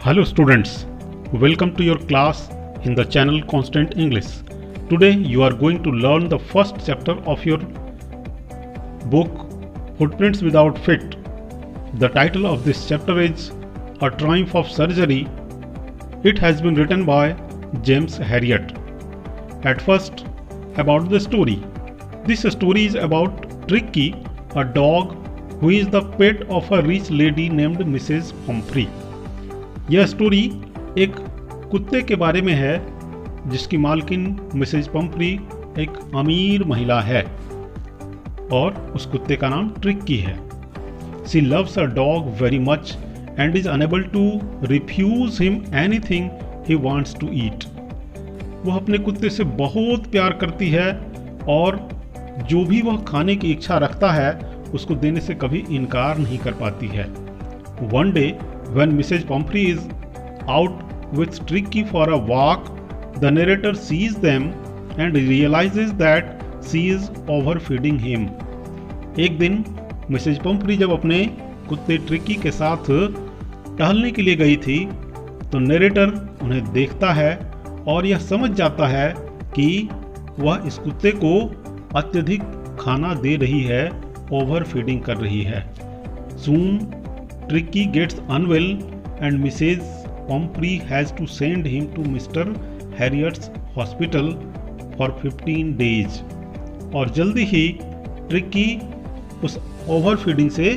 Hello students, welcome to your class in the channel Constant English. Today you are going to learn the first chapter of your book Footprints Without Feet. The title of this chapter is A Triumph of Surgery. It has been written by James Herriot. At first, about the story. This story is about Tricky, a dog who is the pet of a rich lady named Mrs. Pumphrey. यह story एक कुत्ते के बारे में है जिसकी मालकिन Mrs Pomfrey एक अमीर महिला है और उस कुत्ते का नाम ट्रिक्की है. She loves a dog very much and is unable to refuse him anything he wants to eat. वह अपने कुत्ते से बहुत प्यार करती है और जो भी वह खाने की इच्छा रखता है उसको देने से कभी इनकार नहीं कर पाती है. One day when Mrs. Pumphrey is out with Tricky for a walk, the narrator sees them and realizes that she is overfeeding him. एक दिन मिसेज पंफ्री जब अपने कुत्ते ट्रिकी के साथ टहलने के लिए गई थी तो नरेटर उन्हें देखता है और यह समझ जाता है कि वह इस कुत्ते को अत्यधिक खाना दे रही है, ओवर फीडिंग कर रही है. Soon Tricky gets unwell and Mrs. Pumphrey has to send him to Mr. Herriot's hospital for 15 days. और जल्दी ही ट्रिकी उस ओवरफीडिंग से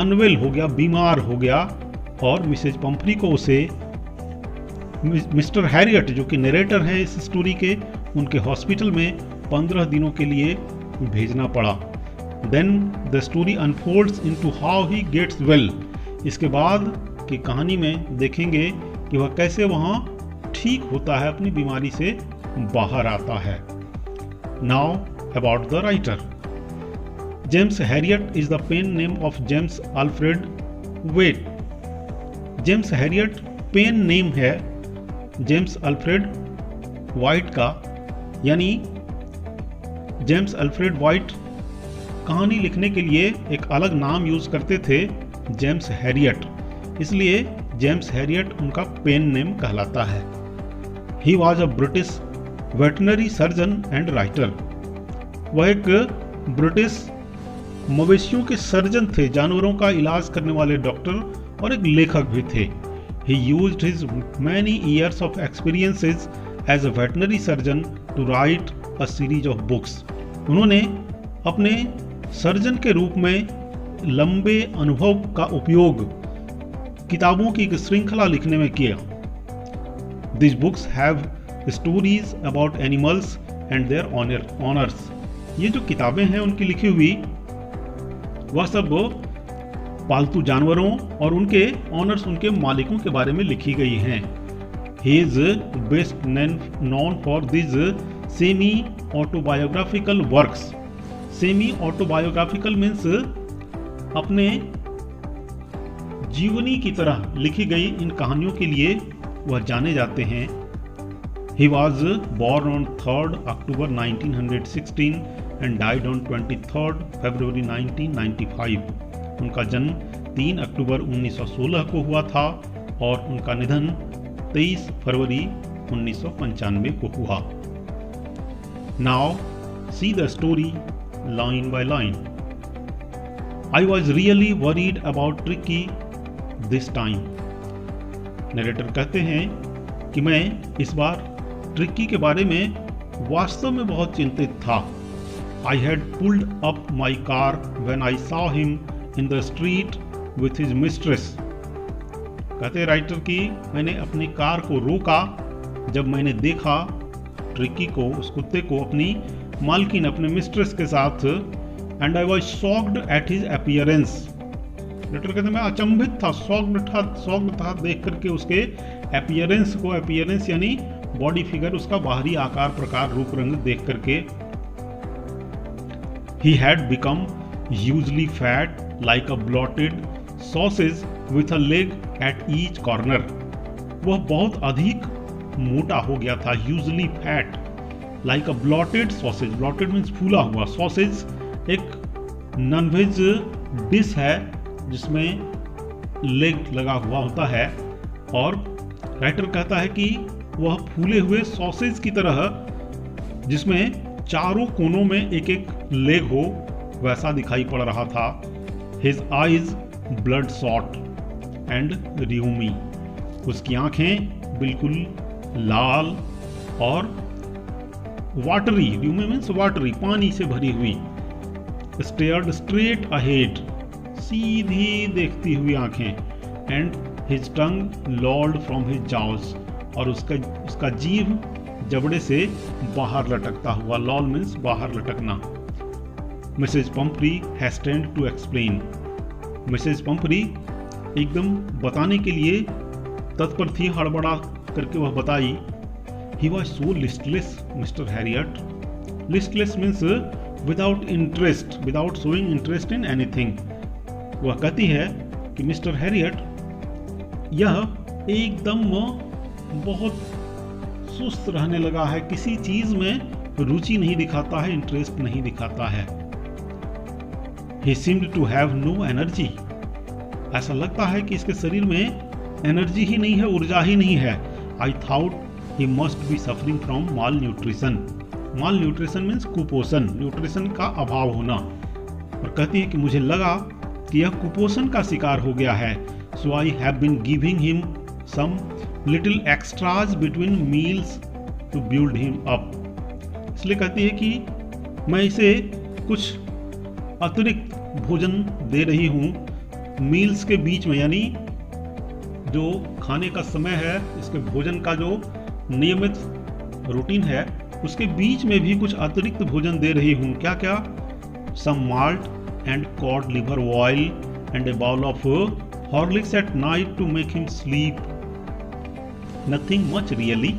अनवेल हो गया, बीमार हो गया और मिसेज पंफ्री को उसे मिस्टर हैरियट जो कि नरेटर है इस स्टोरी के, उनके हॉस्पिटल में 15 दिनों के लिए भेजना पड़ा. Then the story unfolds into how he gets well. इसके बाद की कहानी में देखेंगे कि वह कैसे वहाँ ठीक होता है, अपनी बीमारी से बाहर आता है. Now about the writer. James Herriot is the pen name of James Alfred White. James Herriot pen name है जेम्स अल्फ्रेड वाइट का, यानी जेम्स अल्फ्रेड वाइट कहानी लिखने के लिए एक अलग नाम यूज करते थे, जेम्स हैरियट, इसलिए जेम्स हैरियट उनका पेन नेम कहलाता है. He was a British veterinary surgeon and writer. वह एक ब्रिटिश मवेशियों के सर्जन थे, जानवरों का इलाज करने वाले डॉक्टर और एक लेखक भी थे. He used his many years of experiences as a veterinary surgeon to write a series of books. उन्होंने अपने सर्जन के रूप में लंबे अनुभव का उपयोग किताबों की एक श्रृंखला लिखने में किया. This books have stories about animals and their owners. ये जो किताबें हैं उनकी लिखी हुई वह सब पालतू जानवरों और उनके ऑनर्स, उनके मालिकों के बारे में लिखी गई हैं. He is best known for this semi autobiographical works. Semi autobiographical means अपने जीवनी की तरह लिखी गई इन कहानियों के लिए वह जाने जाते हैं. He was born on 3rd October 1916 and died on 23rd February 1995. उनका जन्म 3 अक्टूबर 1916 को हुआ था और उनका निधन 23 फरवरी 1995 को हुआ. Now see the story line by line. I was really worried about Tricky this time. Narrator कहते हैं कि मैं इस बार ट्रिकी के बारे में वास्तव में बहुत चिंतित था. I had pulled up my car when I saw him in the street with his mistress. कहते राइटर कि मैंने अपनी कार को रोका जब मैंने देखा ट्रिकी को, उस कुत्ते को, अपनी मालकिन, अपने मिस्ट्रेस के साथ. And I was shocked at his appearance. Later कहते मैं अचंभित था, शॉक्ड था देख करके उसके अपीयरेंस को. अपीयरेंस यानी बॉडी फिगर, उसका बाहरी आकार, प्रकार, रूप रंग देख करके. He had become hugely fat like a blotted sausage with a leg at each corner. वह बहुत अधिक मोटा हो गया था. ह्यूजली फैट लाइक अ ब्लॉटेड सॉसेज. ब्लॉटेड मीन्स फूला हुआ. सॉसेज एक नॉनवेज डिश है जिसमें लेग लगा हुआ होता है और राइटर कहता है कि वह फूले हुए सॉसेज की तरह, जिसमें चारों कोनों में एक एक लेग हो, वैसा दिखाई पड़ रहा था। His eyes blood shot and rheumy, उसकी आंखें बिल्कुल लाल और वाटरी, rheumy मीन्स वाटरी, पानी से भरी हुई। Stared straight ahead, सीधी देखती हुई आंखें। And his tongue lolled from his jaws, और उसका जीभ जबड़े से बाहर लटकता हुआ। लॉल मीन्स बाहर लटकना। मिसेज पंपरी हैस्टेंड टू एक्सप्लेन, मिसेज पंपरी एकदम बताने के लिए तत्पर थी, हड़बड़ा करके वह बताई। He was so listless mister Harriet, listless means without interest, without showing interest in anything. वह कहती है कि मिस्टर हैरियट यह एकदम बहुत सुस्त रहने लगा है, किसी चीज में रुचि नहीं दिखाता है, इंटरेस्ट नहीं दिखाता है। He seemed to have no energy, ऐसा लगता है कि इसके शरीर में एनर्जी ही नहीं है, ऊर्जा ही नहीं है। I thought he must be suffering from malnutrition, malnutrition means कुपोषण, न्यूट्रिशन का अभाव होना। और कहती है कि मुझे लगा कि यह कुपोषण का शिकार हो गया है। So I have been giving him some little extras between meals to build him up, इसलिए कहती है कि मैं इसे कुछ अतिरिक्त भोजन दे रही हूँ मील्स के बीच में, यानी जो खाने का समय है, इसके भोजन का जो नियमित रूटीन है, उसके बीच में भी कुछ अतिरिक्त भोजन दे रही हूँ। क्या क्या? Some malt and cod liver oil and a bowl of Horlicks at night to make him sleep, nothing much really.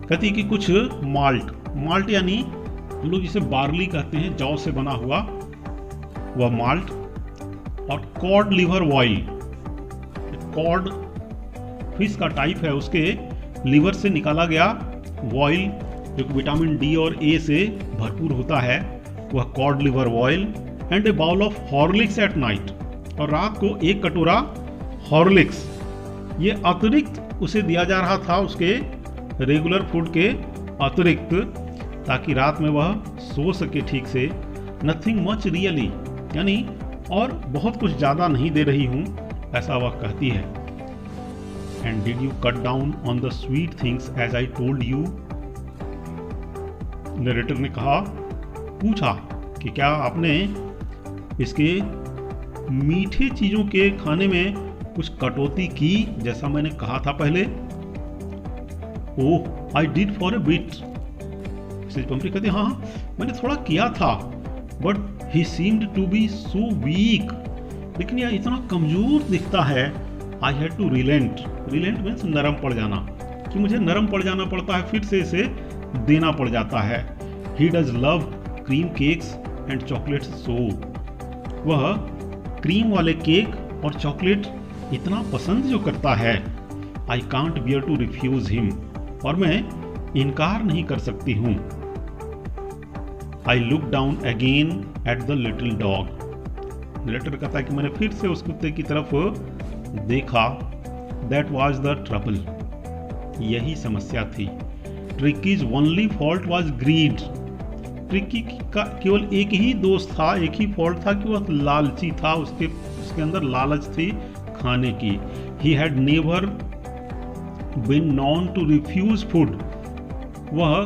कहती कि कुछ माल्ट यानी हम लोग जिसे बार्ली कहते हैं, जौ से बना हुआ वह माल्ट, और code liver oil, code fish का टाइप है, उसके लिवर से निकाला गया ऑयल जो कि विटामिन डी और ए से भरपूर होता है, वह cod liver oil and a bowl of Horlicks at night, और रात को एक कटोरा हॉर्लिक्स, ये अतिरिक्त उसे दिया जा रहा था, उसके रेगुलर फूड के अतिरिक्त, ताकि रात में वह सो सके ठीक से। नथिंग मच रियली, यानी और बहुत कुछ ज़्यादा नहीं दे रही हूँ, ऐसा वह कहती है। And did you cut down on the sweet things as I told you, narrator ने कहा, पूछा कि क्या आपने इसके मीठे चीज़ों के खाने में कुछ कटौती की, जैसा मैंने कहा था पहले। Oh I did for a bit, Mrs Pumphrey कहते हाँ मैंने थोड़ा किया था, but he seemed to be so weak, लेकिन यह इतना कमजोर दिखता है। I had to relent, relent means नरम पड़ जाना, कि मुझे नरम पड़ जाना पड़ता है, फिर से इसे देना पड़ जाता है। He does love cream cakes and chocolates so, वह क्रीम वाले केक और चॉकलेट इतना पसंद जो करता है। I can't bear to refuse him, और मैं इनकार नहीं कर सकती हूँ। I look down again at the little dog, later कहता है कि मैंने फिर से उस कुत्ते की तरफ देखा। दैट वॉज द ट्रबल, यही समस्या थी। Tricki's only fault was greed, Tricki का केवल एक ही दोष था, एक ही फॉल्ट था कि वह लालची था, उसके अंदर लालच थी खाने की। He had never been known to refuse food, वह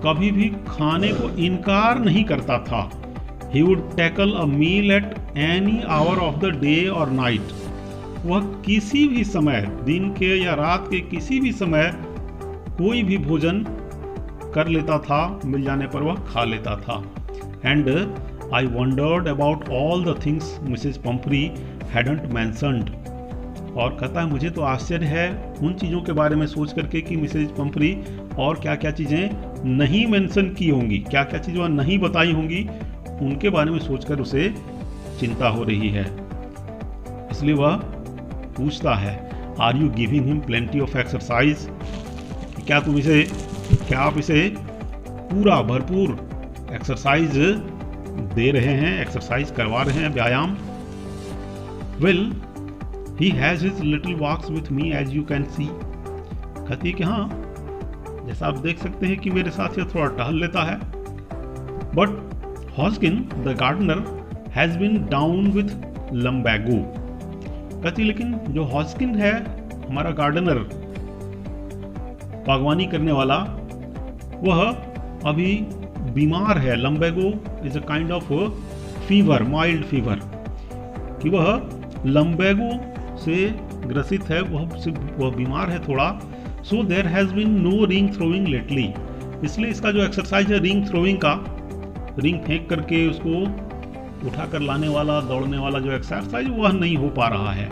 कभी भी खाने को इनकार नहीं करता था। He would tackle a meal at any hour of the day और नाइट, वह किसी भी समय, दिन के या रात के किसी भी समय कोई भी भोजन कर लेता था, मिल जाने पर वह खा लेता था। And I wondered about all the things Mrs Pumphrey hadn't mentioned, और कहता है मुझे तो आश्चर्य है उन चीज़ों के बारे में सोच करके कि मिसेज पंपरी और क्या क्या चीज़ें नहीं मेंशन की होंगी, क्या क्या चीज़ें वह नहीं बताई होंगी, उनके बारे में सोचकर उसे चिंता हो रही है। इसलिए वह पूछता है, are you giving him plenty of exercise, क्या आप इसे पूरा भरपूर एक्सरसाइज दे रहे हैं, एक्सरसाइज करवा रहे हैं, व्यायाम। Well he has his little walks with me as you can see. कहती है कि हाँ, जैसा आप देख सकते हैं कि मेरे साथ यह थोड़ा टहल लेता है। But Hodgkin the gardener has been down with lumbago. कहती लेकिन जो हॉस्किन है, हमारा गार्डनर, बागवानी करने वाला, वह अभी बीमार है। Lumbago is a kind of fever, mild fever, कि वह लम्बैगो से ग्रसित है, वह बीमार है थोड़ा। So there has been no ring throwing lately. इसलिए इसका जो एक्सरसाइज है रिंग थ्रोइंग का, रिंग फेंक करके उसको उठाकर लाने वाला, दौड़ने वाला जो एक्सरसाइज, वह नहीं हो पा रहा है।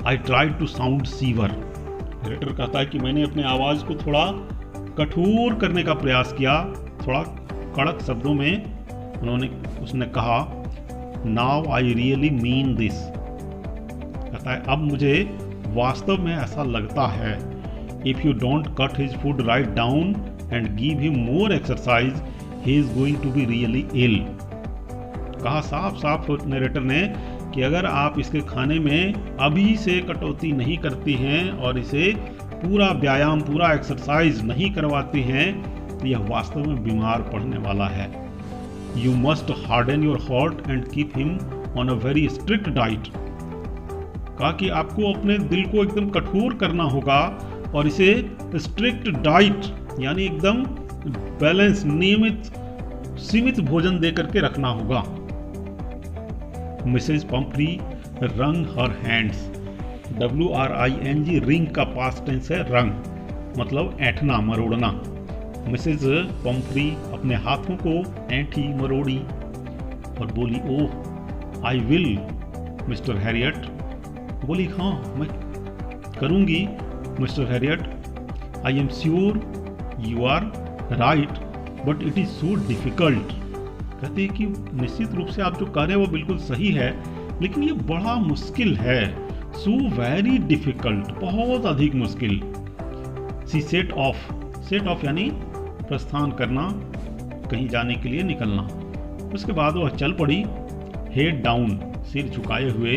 I tried to sound severe. नरेटर कहता है कि मैंने अपने आवाज़ को थोड़ा कठोर करने का प्रयास किया, थोड़ा कड़क शब्दों में उसने कहा, now I really mean this. कहता है अब मुझे वास्तव में ऐसा लगता है। If you don't cut his food right down and give him more exercise, he is going to be really ill. कहा साफ साफ नरेटर ने कि अगर आप इसके खाने में अभी से कटौती नहीं करती हैं और इसे पूरा व्यायाम, पूरा एक्सरसाइज नहीं करवाती हैं, तो यह वास्तव में बीमार पड़ने वाला है। You must harden your heart and keep him on a very strict diet. कहा कि आपको अपने दिल को एकदम कठोर करना होगा और इसे स्ट्रिक्ट डाइट यानी एकदम बैलेंस, नियमित, सीमित भोजन दे करके रखना होगा। मिसेज पंफ्री रंग हर हैंड्स। WRING, रिंग का पास्ट टेंस है रंग, मतलब ऐंठना, मरोड़ना। मिसेज पंफ्री अपने हाथों को ऐंठी, मरोड़ी और बोली, oh I will Mr Herriot. बोली हाँ मैं करूँगी Mr Herriot. I am sure you are right but it is so difficult. कहते हैं कि निश्चित रूप से आप जो कह रहे हैं वो बिल्कुल सही है, लेकिन ये बड़ा मुश्किल है। सो वेरी डिफिकल्ट, बहुत अधिक मुश्किल। सी सेट ऑफ यानी प्रस्थान करना, कहीं जाने के लिए निकलना। उसके बाद वह चल पड़ी, हेड डाउन, सिर झुकाए हुए,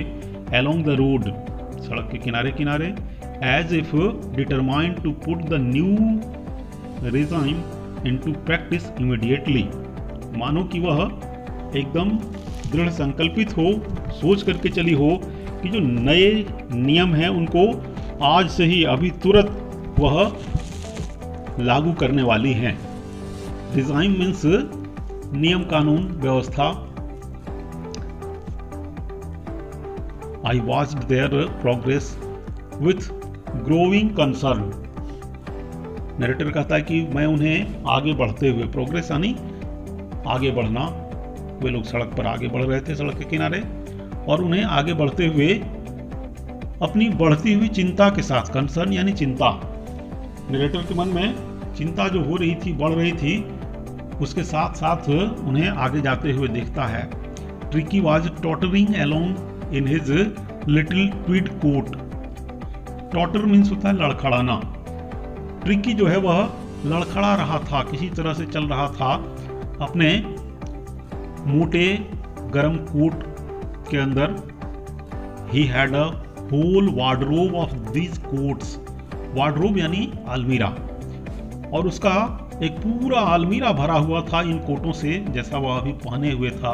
अलोंग द रोड, सड़क के किनारे किनारे, as if determined to put the new regime into practice immediately. मानो कि वह एकदम दृढ़ संकल्पित हो, सोच करके चली हो कि जो नए नियम हैं उनको आज से ही, अभी तुरंत वह लागू करने वाली हैं। रिजाइम मीन्स नियम, कानून, व्यवस्था। I watched there progress with growing concern. Narrator कहता है कि मैं उन्हें आगे बढ़ते हुए, प्रोग्रेस यानी आगे बढ़ना, वे लोग सड़क पर आगे बढ़ रहे थे, सड़क के किनारे, और उन्हें आगे बढ़ते हुए अपनी बढ़ती हुई चिंता के साथ, कंसर्न यानी चिंता, नरेटर के मन में चिंता जो हो रही थी, बढ़ रही थी, उसके साथ साथ उन्हें आगे जाते हुए देखता है। Tricki was tottering along in his little tweed coat. Totter means होता है लड़खड़ाना। ट्रिकी जो है वह लड़खड़ा रहा था, किसी तरह से चल रहा था अपने मोटे गर्म कोट के अंदर। He had a whole wardrobe of these coats. Wardrobe यानी अलमीरा, और उसका एक पूरा अलमीरा भरा हुआ था इन कोटों से, जैसा वह अभी पहने हुए था।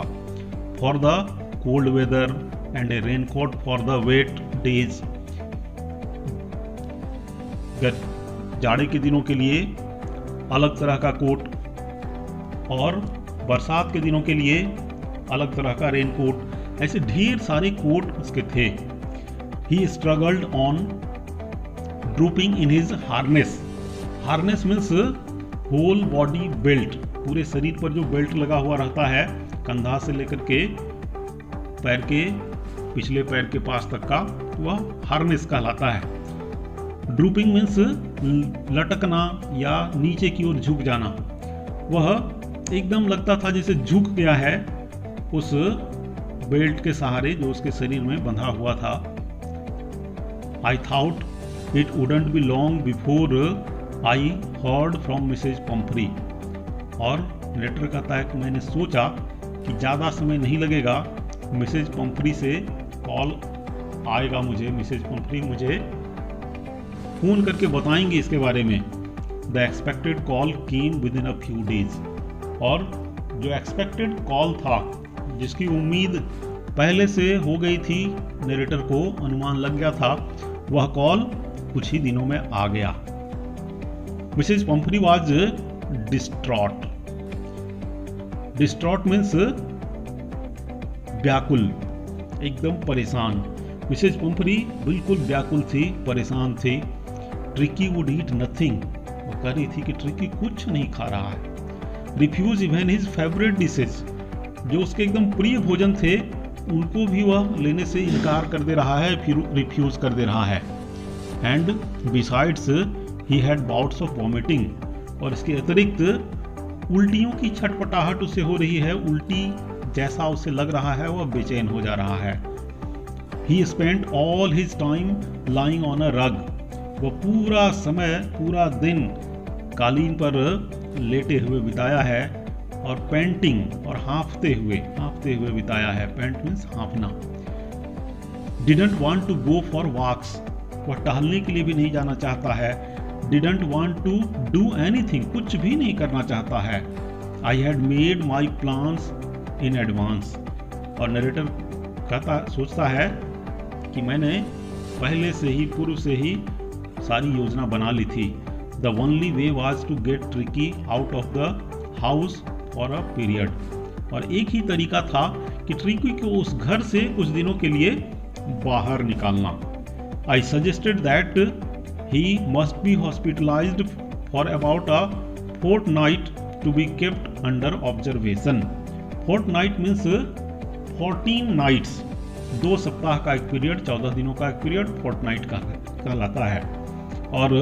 For the cold weather and a raincoat for the wet days. जाड़े के दिनों के लिए अलग तरह का कोट और बरसात के दिनों के लिए अलग तरह का रेनकोट, ऐसे ढेर सारे कोट उसके थे। He struggled on drooping in his harness. Harness means whole body belt, पूरे शरीर पर जो बेल्ट लगा हुआ रहता है, कंधा से लेकर के पैर के पिछले पैर के पास तक का, वह हार्नेस कहलाता है। ड्रूपिंग मीन्स लटकना या नीचे की ओर झुक जाना। वह एकदम लगता था जैसे झुक गया है उस बेल्ट के सहारे जो उसके शरीर में बंधा हुआ था। I thought it wouldn't be long before I heard from Mrs Pumphrey. और लेटर कहता है कि मैंने सोचा कि ज़्यादा समय नहीं लगेगा मिसेज पंफ्री से कॉल आएगा मुझे, मिसेज पंफरी मुझे फ़ोन करके बताएंगे इसके बारे में। The expected call came with in a few days. और जो एक्सपेक्टेड कॉल था, जिसकी उम्मीद पहले से हो गई थी, नरेटर को अनुमान लग गया था, वह कॉल कुछ ही दिनों में आ गया। Mrs Pumphrey was distraught. Distraught means व्याकुल, एकदम परेशान। मिसेज पंफरी बिल्कुल व्याकुल थी, परेशान थी। Tricky would eat nothing. वो कह रही थी कि ट्रिकी कुछ नहीं खा रहा है। Refuse even his favourite dishes, जो उसके एकदम प्रिय भोजन थे उनको भी वह लेने से इनकार कर दे रहा है, फिर रिफ्यूज कर दे रहा है। And besides he had bouts of vomiting. और इसके अतिरिक्त उल्टियों की छटपटाहट उसे हो रही है, उल्टी जैसा उसे लग रहा है, वह बेचैन हो जा रहा है। ही spent all his time lying on a रग। वह पूरा समय, पूरा दिन कालीन पर लेटे हुए बिताया है, और पेंटिंग और हाँफते हुए बिताया है। पेंट मीन्स हाँफना। Didn't want to go for walks. वह टहलने के लिए भी नहीं जाना चाहता है। Didn't want to do anything, कुछ भी नहीं करना चाहता है। I had made my plans in advance. और नरेटर सोचता है कि मैंने पहले से ही, पूर्व से ही सारी योजना बना ली थी। The only way was to get Tricki out of the house for a period. और एक ही तरीका था कि ट्रिकी को उस घर से कुछ दिनों के लिए बाहर निकालना। I suggested that he must be hospitalised for about a fortnight to be kept under observation. Fortnight means 14 nights, 2 सप्ताह का एक पीरियड, 14 दिनों का एक पीरियड फोर्टनाइट का कहलाता है। और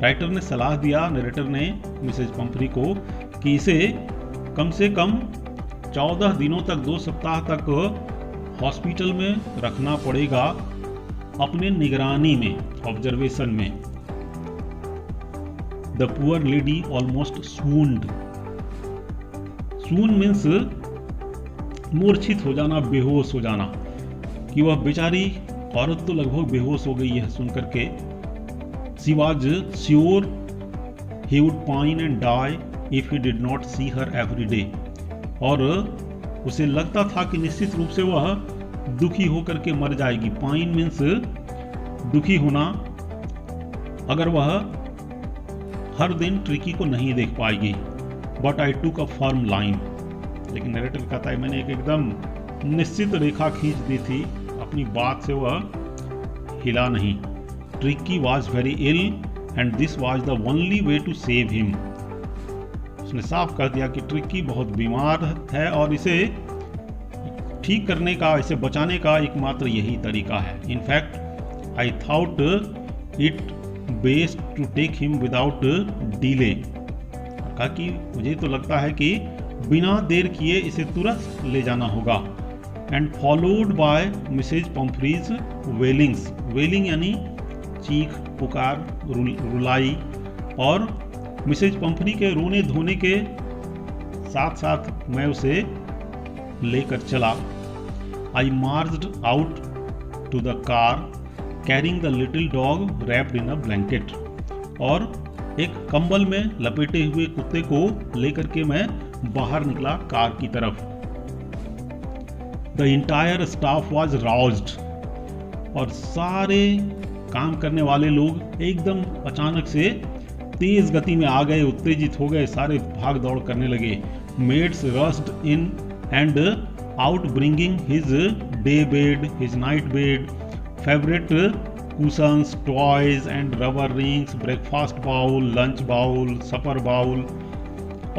राइटर ने सलाह दिया, नरेटर ने मिसेज पंफरी को, कि इसे कम से कम 14 दिनों तक, 2 सप्ताह तक हॉस्पिटल में रखना पड़ेगा, अपने निगरानी में, ऑब्जर्वेशन में। The poor lady almost swooned. Swoon means मूर्छित हो जाना, बेहोश हो जाना, कि वह बेचारी औरत तो लगभग बेहोश हो गई है सुन करके। She was sure he would pine and die if he did not see her every day. और उसे लगता था कि निश्चित रूप से वह दुखी होकर के मर जाएगी। पाइन मीन्स दुखी होना, अगर वह हर दिन ट्रिकी को नहीं देख पाएगी। But I took a firm line. लेकिन नरेटर कहता है मैंने एक एकदम निश्चित रेखा खींच दी थी, अपनी बात से वह हिला नहीं। Tricki was very ill and this was the only way to save him. उसने साफ कर दिया कि ट्रिकी बहुत बीमार है और इसे ठीक करने का, इसे बचाने का एकमात्र यही तरीका है। In fact I thought it best to take him without delay. कहा कि मुझे तो लगता है कि बिना देर किए इसे तुरंत ले जाना होगा। And followed by Mrs Pumphrey's wailings. Wailing यानी चीख पुकार, रुलाई। और मिसेज पंफरी के रोने धोने के साथ साथ मैं उसे लेकर चला। I marched out to the car carrying the little dog wrapped in a blanket. और एक कंबल में लपेटे हुए कुत्ते को लेकर के मैं बाहर निकला कार की तरफ। The entire staff was roused. और सारे काम करने वाले लोग एकदम अचानक से तेज गति में आ गए, उत्तेजित हो गए, सारे भाग दौड़ करने लगे। Maids rushed in and out bringing his day bed, his night bed, favourite cushions, toys and rubber rings, breakfast bowl, lunch bowl, supper bowl.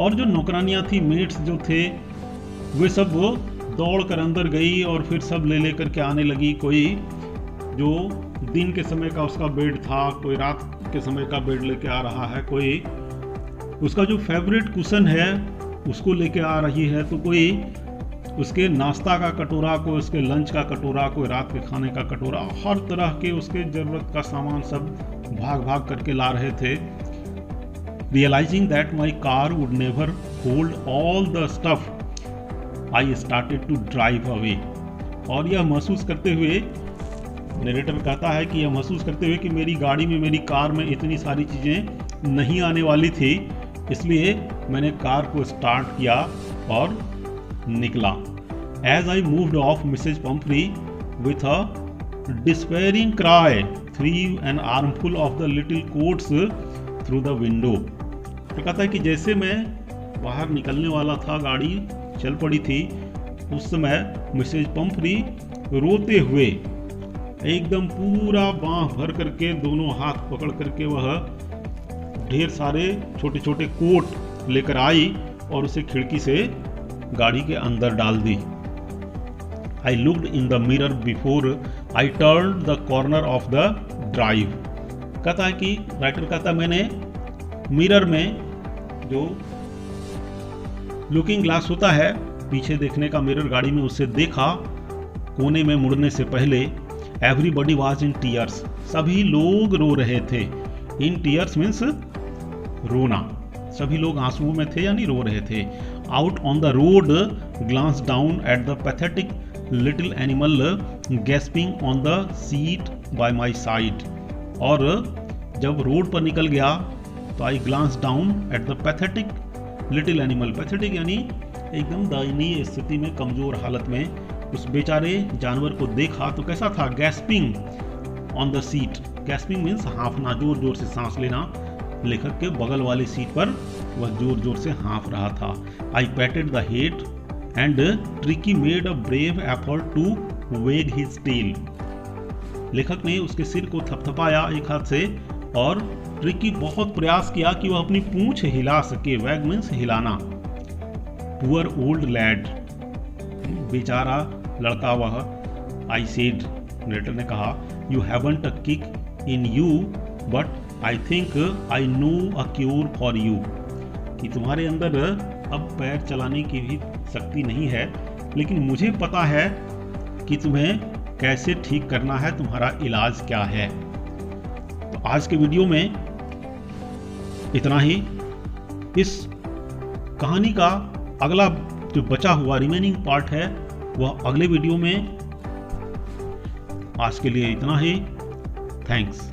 और जो नौकरानियाँ थी, मेट्स जो थे, वे सब दौड़ कर अंदर गई और फिर सब ले लेकर के आने लगी। कोई जो दिन के समय का उसका बेड था, कोई रात के समय का बेड लेके आ रहा है, कोई उसका जो फेवरेट कुशन है उसको लेके आ रही है, तो कोई उसके नाश्ता का कटोरा, कोई उसके लंच का कटोरा, कोई रात के खाने का कटोरा, हर तरह के उसके ज़रूरत का सामान सब भाग भाग करके ला रहे थे। Realising that my car would never hold all the stuff I started to drive away. और यह महसूस करते हुए नरेटर कहता है कि यह महसूस करते हुए कि मेरी गाड़ी में, मेरी कार में इतनी सारी चीज़ें नहीं आने वाली थी, इसलिए मैंने कार को स्टार्ट किया और निकला। As I moved off Mrs Pumphrey with a despairing cry threw an armful of the little coats through the window. तो कहता है कि जैसे मैं बाहर निकलने वाला था, गाड़ी चल पड़ी थी, उस समय मिसेज पंफ्री रोते हुए एकदम पूरा बाँह भर करके, दोनों हाथ पकड़ करके वह ढेर सारे छोटे छोटे कोट लेकर आई और उसे खिड़की से गाड़ी के अंदर डाल दी। I looked in the mirror before I turn the corner of the drive. कहता है कि राइटर कहता, मैंने मिरर में, जो लुकिंग ग्लास होता है, पीछे देखने का मिरर गाड़ी में, उससे देखा। कोने में मुड़ने से पहले एवरीबडी वॉज इन टीयर्स, सभी लोग रो रहे थे। इन टीयर्स मीन्स रोना, सभी लोग आंसुओं में थे यानी रो रहे थे। Out on the road glance down at the pathetic little animal gasping on the seat by my side. और जब रोड पर निकल गया तो I glance down at the pathetic little animal. Pathetic यानी एकदम दयनीय स्थिति में, कमजोर हालत में उस बेचारे जानवर को देखा तो कैसा था, gasping on the seat. Gasping means हाँफना, जोर जोर से सांस लेना। लेखक के बगल वाली सीट पर वह जोर जोर से हाँफ रहा था। I patted the head and Tricki made a brave effort to wag his tail. लेखक ने उसके सिर को थपथपाया एक हाथ से और ट्रिकी बहुत प्रयास किया कि वह अपनी पूंछ हिला सके। वैग मीन्स हिलाना। पुअर ओल्ड लैड, बेचारा लड़का वह। आई सेड, नरेटर ने कहा, you haven't a kick in you but I think I know a cure for you. कि तुम्हारे अंदर अब पैर चलाने की भी शक्ति नहीं है, लेकिन मुझे पता है कि तुम्हें कैसे ठीक करना है, तुम्हारा इलाज क्या है। तो आज के वीडियो में इतना ही। इस कहानी का अगला जो बचा हुआ रिमेनिंग पार्ट है वह अगले वीडियो में। आज के लिए इतना ही। थैंक्स।